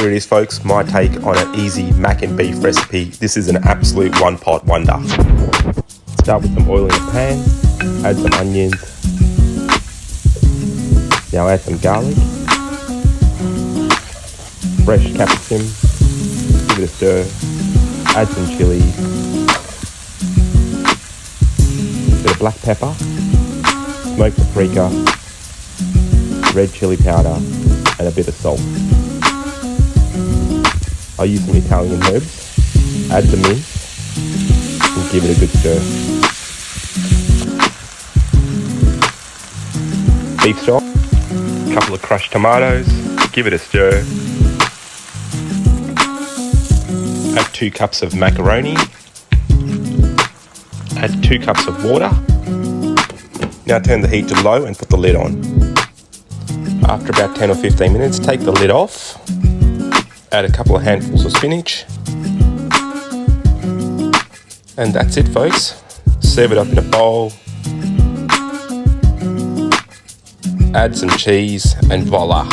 here it is, folks, my take on an easy mac and beef recipe. This is an absolute one-pot wonder. Start with some oil in the pan, add some onions. Now add some garlic, fresh capsicum, give it a stir, add some chilies, a bit of black pepper, smoked paprika, red chili powder, and a bit of salt. I use some Italian herbs, add them in, and give it a good stir. Beef stock, a couple of crushed tomatoes, give it a stir. Add 2 cups of macaroni, add 2 cups of water. Now turn the heat to low and put the lid on. After about 10 or 15 minutes, take the lid off, add a couple of handfuls of spinach, and that's it, folks. Serve it up in a bowl, add some cheese, and voila!